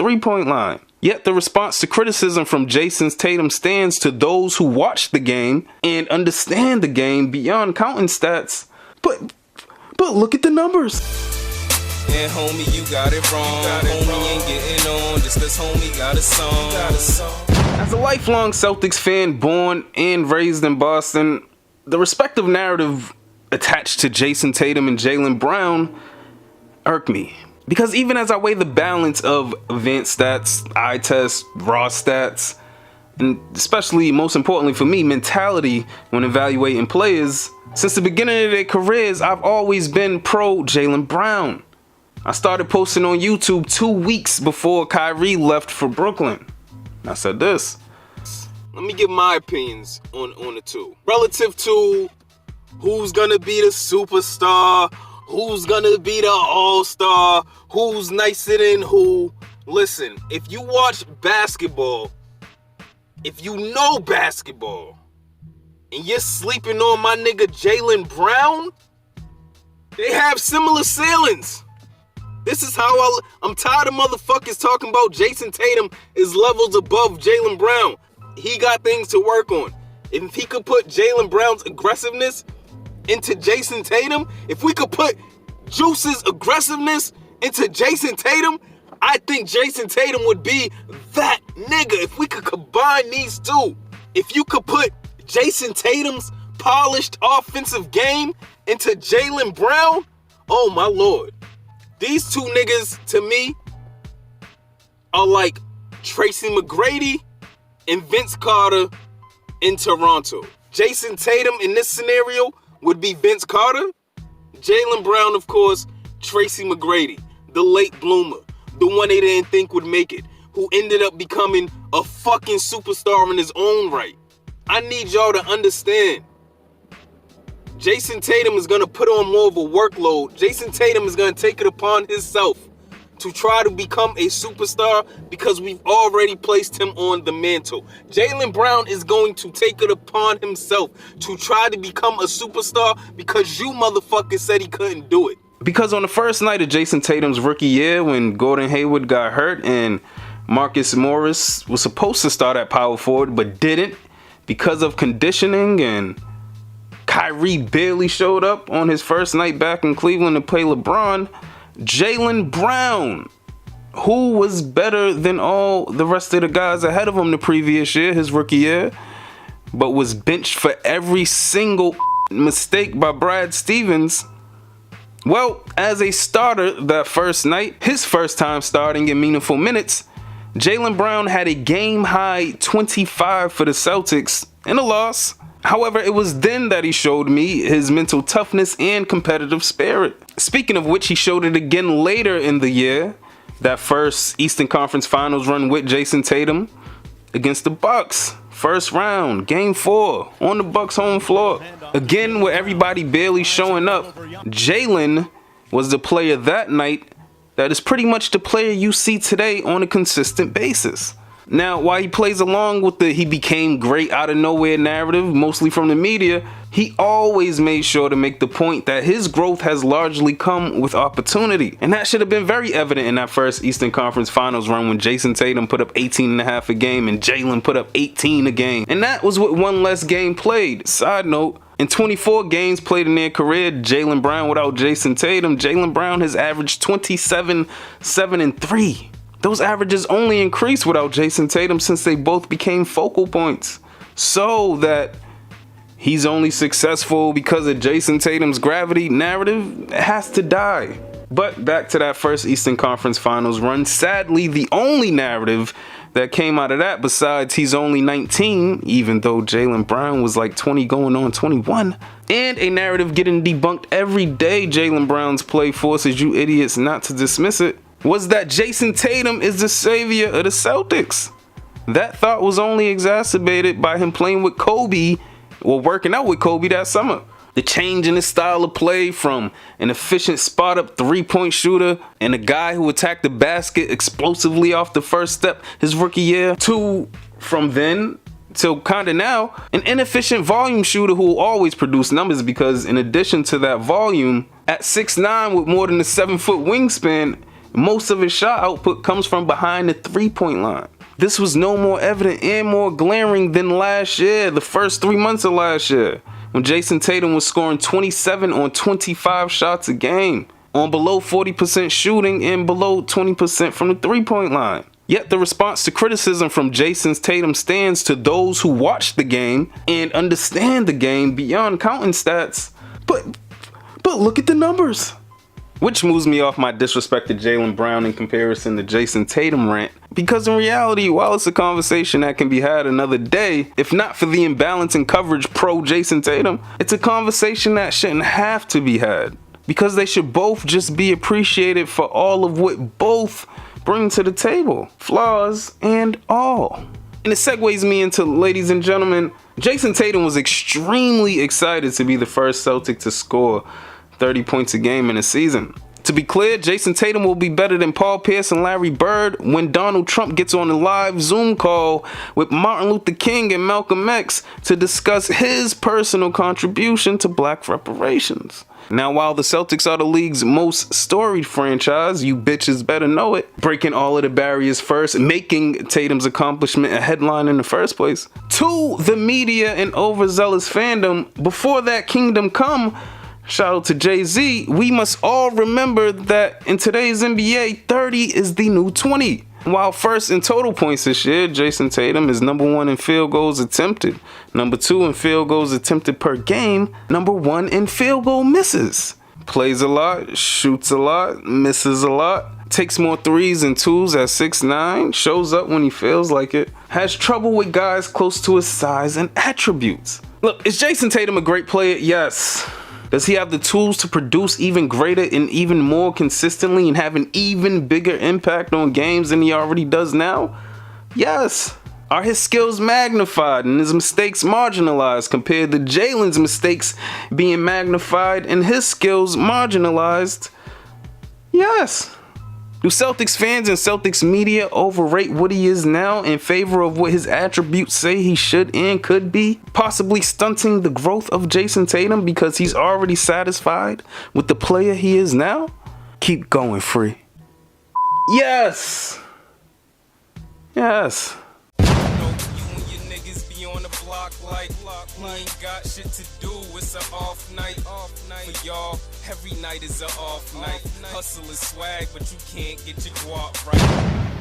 three-point line. Yet the response to criticism from Jason Tatum stands to those who watch the game and understand the game beyond counting stats. But look at the numbers. Yeah, homie, you got it wrong. Homie ain't getting on just cause homie got a song. As a lifelong Celtics fan born and raised in Boston, the respective narrative attached to Jason Tatum and Jaylen Brown irk me. Because even as I weigh the balance of advanced stats, eye tests, raw stats, and especially, most importantly for me, mentality when evaluating players, since the beginning of their careers, I've always been pro Jaylen Brown. I started posting on YouTube 2 weeks before Kyrie left for Brooklyn. I said this. Let me give my opinions on the two. Relative to who's gonna be the superstar, who's gonna be the all-star, who's nicer than who. Listen, if you watch basketball, if you know basketball, and you're sleeping on my nigga Jaylen Brown, they have similar ceilings. This is how I'm tired of motherfuckers talking about Jason Tatum is levels above Jaylen Brown. He got things to work on. If he could put Jaylen Brown's aggressiveness into Jason Tatum, if we could put Juice's aggressiveness into Jason Tatum, I think Jason Tatum would be that nigga. If we could combine these two, if you could put Jason Tatum's polished offensive game into Jaylen Brown, oh my lord. These two niggas, to me, are like Tracy McGrady and Vince Carter in Toronto. Jason Tatum in this scenario would be Vince Carter. Jaylen Brown, of course, Tracy McGrady, the late bloomer, the one they didn't think would make it, who ended up becoming a fucking superstar in his own right. I need y'all to understand. Jason Tatum is going to put on more of a workload. Jason Tatum is going to take it upon himself to try to become a superstar because we've already placed him on the mantle. Jaylen Brown is going to take it upon himself to try to become a superstar because you motherfuckers said he couldn't do it. Because on the first night of Jason Tatum's rookie year, when Gordon Hayward got hurt and Marcus Morris was supposed to start at power forward but didn't because of conditioning, and Kyrie barely showed up on his first night back in Cleveland to play LeBron, Jaylen Brown, who was better than all the rest of the guys ahead of him the previous year, his rookie year, but was benched for every single mistake by Brad Stevens. Well, as a starter that first night, his first time starting in meaningful minutes, Jaylen Brown had a game-high 25 for the Celtics in a loss. However, it was then that he showed me his mental toughness and competitive spirit. Speaking of which, he showed it again later in the year, that first Eastern Conference Finals run with Jason Tatum against the Bucks. First round, game 4, on the Bucks home floor. Again, with everybody barely showing up, Jaylen was the player that night that is pretty much the player you see today on a consistent basis. Now, while he plays along with the he became great out of nowhere narrative, mostly from the media, he always made sure to make the point that his growth has largely come with opportunity. And that should have been very evident in that first Eastern Conference Finals run when Jason Tatum put up 18.5 a game and Jaylen put up 18 a game. And that was with one less game played. Side note, in 24 games played in their career, Jaylen Brown without Jason Tatum, Jaylen Brown has averaged 27, 7, and 3. Those averages only increased without Jason Tatum since they both became focal points. So that he's only successful because of Jason Tatum's gravity narrative has to die. But back to that first Eastern Conference Finals run, sadly the only narrative that came out of that, besides he's only 19, even though Jaylen Brown was like 20 going on 21, and a narrative getting debunked every day Jaylen Brown's play forces you idiots not to dismiss it, was that Jason Tatum is the savior of the Celtics. That thought was only exacerbated by him playing with Kobe, or working out with Kobe that summer. The change in his style of play from an efficient spot-up three-point shooter and a guy who attacked the basket explosively off the first step his rookie year, to, from then till kinda now, an inefficient volume shooter who will always produce numbers because in addition to that volume, at 6'9" with more than a 7-foot wingspan, Most of his shot output comes from behind the three-point line. This was no more evident and more glaring than last year, the first 3 months of last year, when Jason Tatum was scoring 27 on 25 shots a game, on below 40% shooting and below 20% from the three-point line. Yet the response to criticism from Jason Tatum stands to those who watch the game and understand the game beyond counting stats. But look at the numbers. Which moves me off my disrespect to Jaylen Brown in comparison to Jason Tatum rant. Because in reality, while it's a conversation that can be had another day, if not for the imbalance in coverage pro Jason Tatum, it's a conversation that shouldn't have to be had. Because they should both just be appreciated for all of what both bring to the table, flaws and all. And it segues me into, ladies and gentlemen, Jason Tatum was extremely excited to be the first Celtic to score 30 points a game in a season. To be clear, Jason Tatum will be better than Paul Pierce and Larry Bird when Donald Trump gets on a live Zoom call with Martin Luther King and Malcolm X to discuss his personal contribution to black reparations. Now, while the Celtics are the league's most storied franchise, you bitches better know it, breaking all of the barriers first, making Tatum's accomplishment a headline in the first place, to the media and overzealous fandom, before that kingdom come, shout out to Jay-Z, we must all remember that in today's NBA, 30 is the new 20. While first in total points this year, Jason Tatum is number 1 in field goals attempted, number 2 in field goals attempted per game, number 1 in field goal misses. Plays a lot, shoots a lot, misses a lot, takes more threes and twos at 6'9", shows up when he feels like it, has trouble with guys close to his size and attributes. Look, is Jason Tatum a great player? Yes. Does he have the tools to produce even greater and even more consistently and have an even bigger impact on games than he already does now? Yes. Are his skills magnified and his mistakes marginalized compared to Jalen's mistakes being magnified and his skills marginalized? Yes. Do Celtics fans and Celtics media overrate what he is now in favor of what his attributes say he should and could be, possibly stunting the growth of Jason Tatum because he's already satisfied with the player he is now? Keep going, Free. Yes. Yes. We ain't got shit to do, it's an off night for y'all. Every night is an off night. Hustle is swag, but you can't get your guap right.